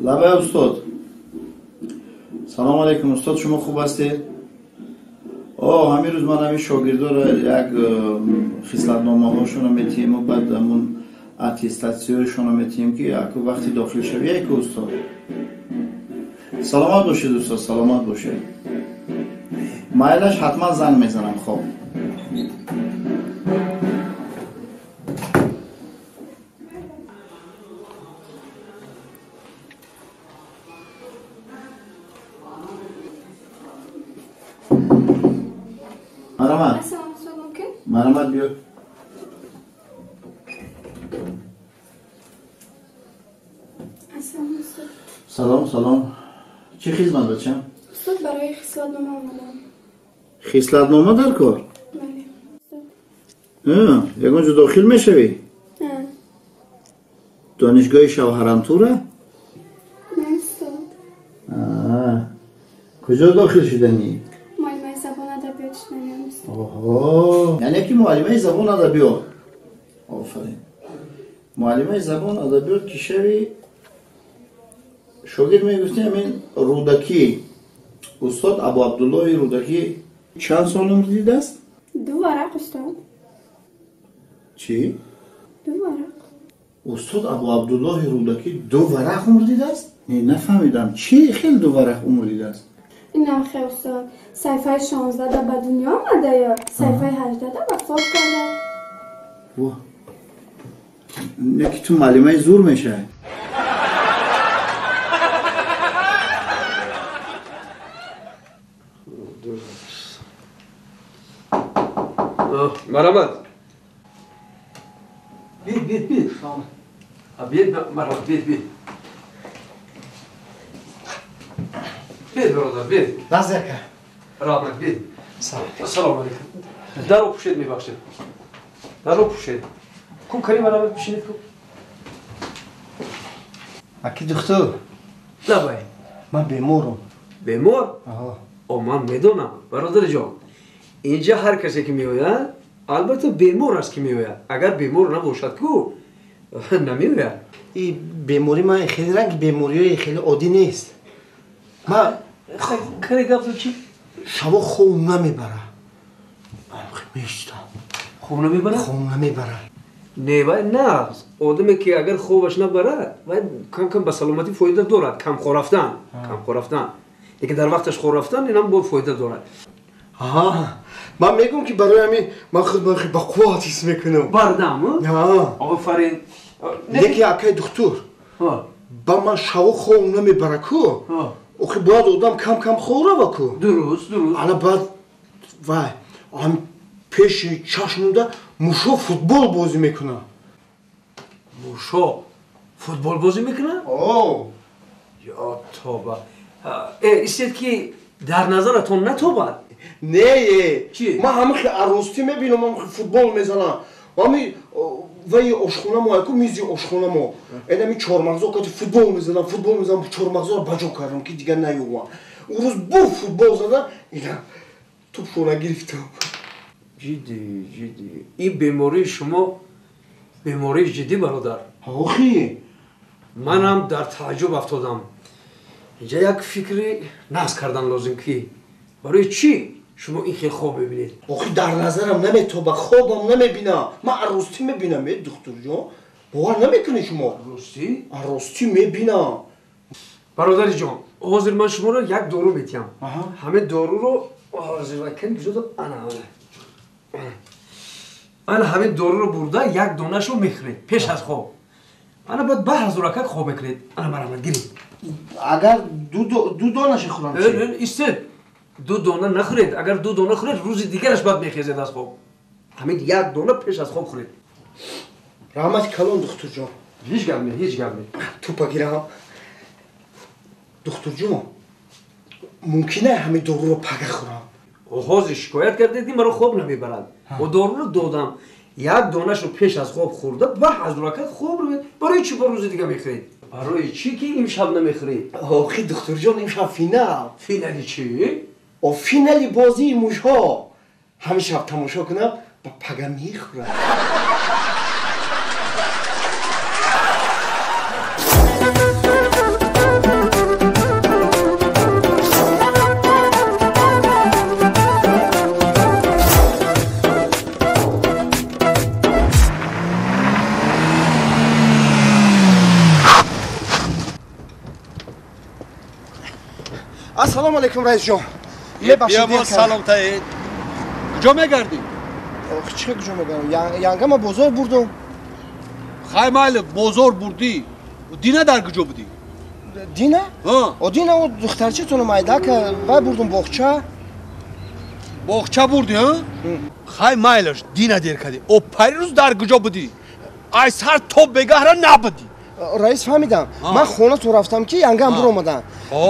لبه استاد. سلام علیکم استاد، شما خوب هستید؟ همین روز من همین شاگردا را یک خصلت‌نامه هاشون رو میتیم و بعد همون اتستاسیونشون رو میتیم که یک وقتی داخل شوی یک استاد. سلامت باشید استاد، سلامت باشید. مایلش حتما زنگ میزنم. خب مرحبا. مرحبا بیو. سلام سلام. چه خدمت بچم؟ استاد برای خصلت‌نامه آمدم. خصلت‌نامه در کار؟ بله. یکانجا داخل میشوی؟ نه. دانشگاه شوهرانتوره؟ نه استاد. کجا داخل شدنی؟ معلمه زبان ادبیات شدنیم استاد. اوه، یعنی که معلمه زبان ادبیات. آفرین. معلمه زبان ادبیات که شوی شاگرد میگفتی همین رودکی استاد ابو عبدالله رودکی چند سال عمر دیده است؟ 2 ورق استاد. چی؟ 2 ورق. استاد ابو عبدالله رودکی 2 ورق عمر دیده است؟ نفهمیدم. چی خیلی 2 ورق عمر دیده است؟ این نخیر استاد. صفحه 16 به دنیا آمده یا صفحه 18 وفات کرده. واه. نه که تو معلمه زور میشه. مرحبا. بید بید مرحبا بید برادر بید نزدیکه رحمت بید. سلام علیکم. در رو پوشید میبخشید. در رو پوشید. کم کریم رحمت بشینید کم. اکی دکتر نه باید من بیمورم. بیمار؟ من میدونم برادر جان. اینجا هر کسی که میآید البته بیمار است که میآید. اگر بیمار نباشد کو نمیآید. این بیماری من خیلی رنگ بیماری خیلی عادی نیست. من کاری گفتم چی؟ شبا خون نمیبره. من میشتم. خون نمیبره؟ خون نمیبره. نه آدمی که اگر خوبش نبره باید کم کم به سلامتی فایده دارد. کم خور رفتن دیگه در وقتش خور رفتن اینم با فایده دارد. من میگم که برای همین من خود با قوت حس میکنم. بردم آفرین. یکی اکی دکتر با من شبا خون نمیبره کو اوخی باید آدم کم کم خوره بکو. درست انا بعد وای هم پیش چشمونده موشو فوتبال بازی میکنه. موشو فوتبال بازی میکنه؟ یا توبه. استید که در نظرتون نتوبد؟ نه چی؟ من همه خیلی عروستی میبینم هم فوتبال میزنم همه وی آشخونه ما یکو میزی آشخونه ما اینمی 4 مغزا که فوتبال میزنم 4 مغزا رو بجا کردم که دیگه نیوم اون روز بو فوتبال زدم اینا توپ شونه گرفتم. جدی این بیماری شما بیماری جدی برادر. آخی منم در تعجب افتادم. اینجا یک فکری نصب کردن لازم که برای چی شما این خیلی خواب ببینید؟ آخی در نظرم نمیتوبه خوابم نمیبینم. من عروستی میبینم دکتر جان. باور نمیکنی شما؟ عروستی میبینم. برادر جان حاضر من شما رو یک دارو میتیم. همه دارو رو حاضر وکن جدا انا همه دارو رو برده یک دانش رو میخرید پیش از خواب. انا باید به هزارکک خواب میکنید. انا مرحمت گیرید. اگر دو دانش خورم چی؟ ایستید 2 دانه نخورید. اگر 2 دانه خورید روز دیگرش باید میخیزید از خواب. همین 1 دانه پیش از خواب خورید. رحمت کلام دکتر جان. هیچ گپ نیست. توپا گیرم. دکتر جان ممکنه همین دارو رو پگه خورم؟ حاضر شکایت کردید که مرا خواب نمیبرد. و دارو رو دادم 1 دانش رو پیش از خواب خورده و هزارکک خواب رو برای چی با روز دیگه میخورید؟ برای چی که امشب نمیخورید؟ آخی دکتر جان امشب فینالی چی؟ فینالی بازی موشها همه شب تماشا کنم با پگه میخورم. سلام علیکم رئیس جان. بیا ما سلام تایید. کجا میگردی؟ چه کجا میگردم؟ یانگا ما بازار بردم. خیلی مال بازار بردی. دینه در کجا بودی؟ دینه؟ ها. دینه او دخترچه تونو مایده که وای بردم باغچه. باغچه بردی ها؟ خیلی مالش دینه دیر کردی. او پریروز در کجا بودی؟ ای سر تو بگهره نبودی. رئیس فهمیدم. من خونه تو رفتم که یانگا هم برو اومدن.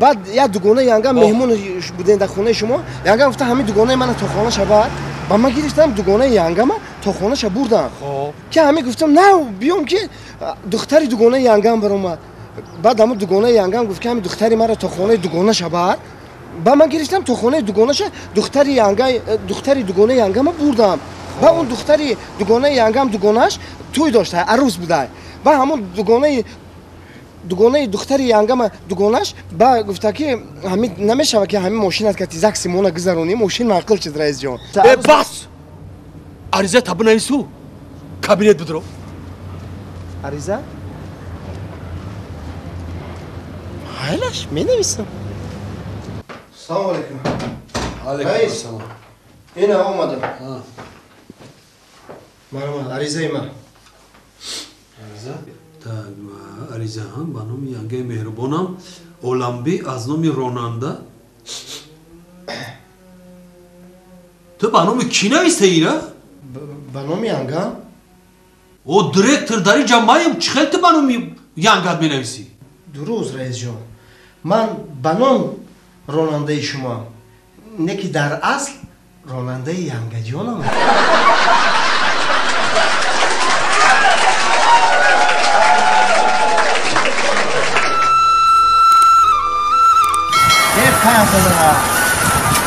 بعد یا دوگانه یانگا مهمون بودن در خونه شما. یانگا گفت همین دوگانه من تو خونه شبر. با من گرفتم دوگانه یانگا ما تو خونه شب بردم. که همین گفتم نه بیام که دختری دوگانه یانگا هم برام. بعد همون دوگانه یانگا گفت که همین دختری مرا تو خونه دوگانه شبر. با من گرفتم تو خونه دوگانه ش دختری دوگانه یانگا ما بردم. با اون دختری دوگانه یانگا هم دوگانهش توی داشته عروس بوده. با همون دوگانه دختری یانگا دوگانهش با گفته که همین نمیشه که همین ماشین که تیزک سیمونه گذرونی ماشین معقول شد رئیس جان. بس عریضه تب نویسو کابینت بدرو. عریضه؟ حالش می نویسم. سلام علیکم. علیکم السلام. اینه اومدم. مرحبا عریضه ما. عریضه؟ تا عریضه هم با نام یانگه مهربانم اولمبی از نام روننده. تو با نام کی نویسته ایره؟ با نام یانگا؟ او دیرکتر داری جمعیم چخیل تو با نام یانگا می نویسی؟ درست رئیس جان. من با نام روننده شما نه که در اصل روننده یانگا جانم.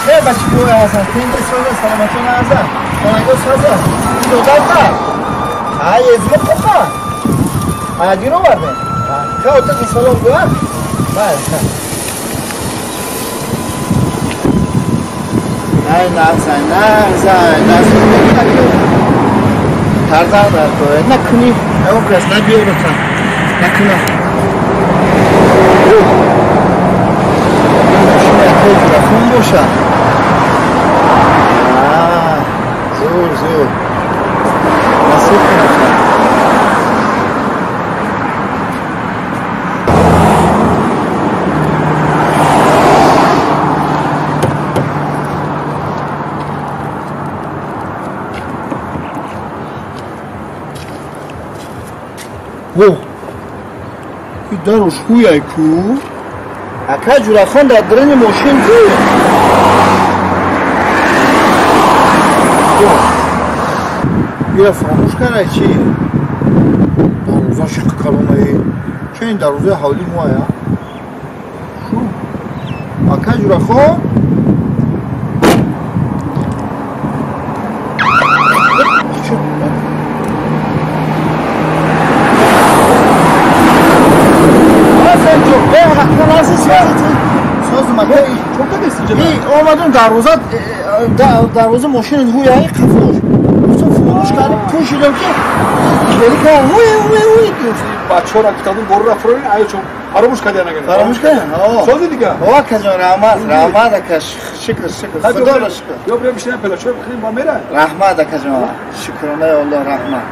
خیلی بچه که هستن تینده سازه سلامتون هستن کنگو سازه دودت نه های ازمه خوب نه های دیرو برده که اوتا که سلام گوه باید نه تردن در توه نکنی اون کس نبیو بکن نکنه خون باشه زور نصیب کنه او این داروش خویه کو اکا جوراخان در درن ماشین بیا فراموش کنه چی؟ دروزه شق کلامه چه این دروزه حولی موه شو؟ اکا جوراخان؟ دروازه ماشین روی های قفاش گفتم فراموش کردم پوشیدم که دلی که وی بچه ها را کتابون برو رفت روی آیا چون فراموش کردی نگرد فراموش کردن سازی دیگه که جان رحمت اکش شکر خدا را شکر یا بریم بشنیم پلاچور بخیریم با میره رحمت اکش جان شکرانه الله رحمت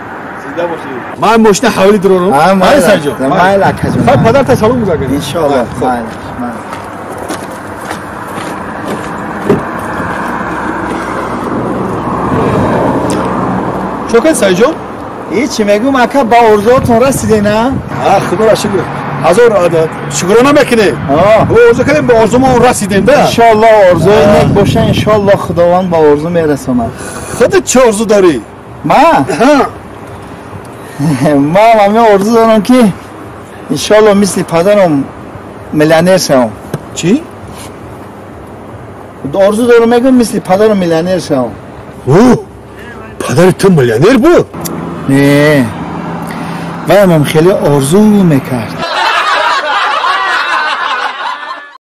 زنده باشی من ماشین حوالی درونم های سرجو مایل اکش جان خب پدر تا سلام گذار کنیم انشاءالله مایل چوکن سایجون؟ هیچی میگم اکا با ارزوتون رسیده نه؟ خدا را شکر هزار عادت شکرانه میکنه ارزو کنیم با ارزو ما رسیدیم ده انشاءالله ارزو نیک باشه انشاءالله خداوند با ارزو میرسونه خودت چه ارزو داری؟ ما همین ارزو دارم که انشاءالله مثل پدرم میلیونر شوم چی؟ ارزو دارم میگم مثل پدرم میلیونر شوم پدر تو میلیونر بود؟ نه و من خیلی آرزو میکرد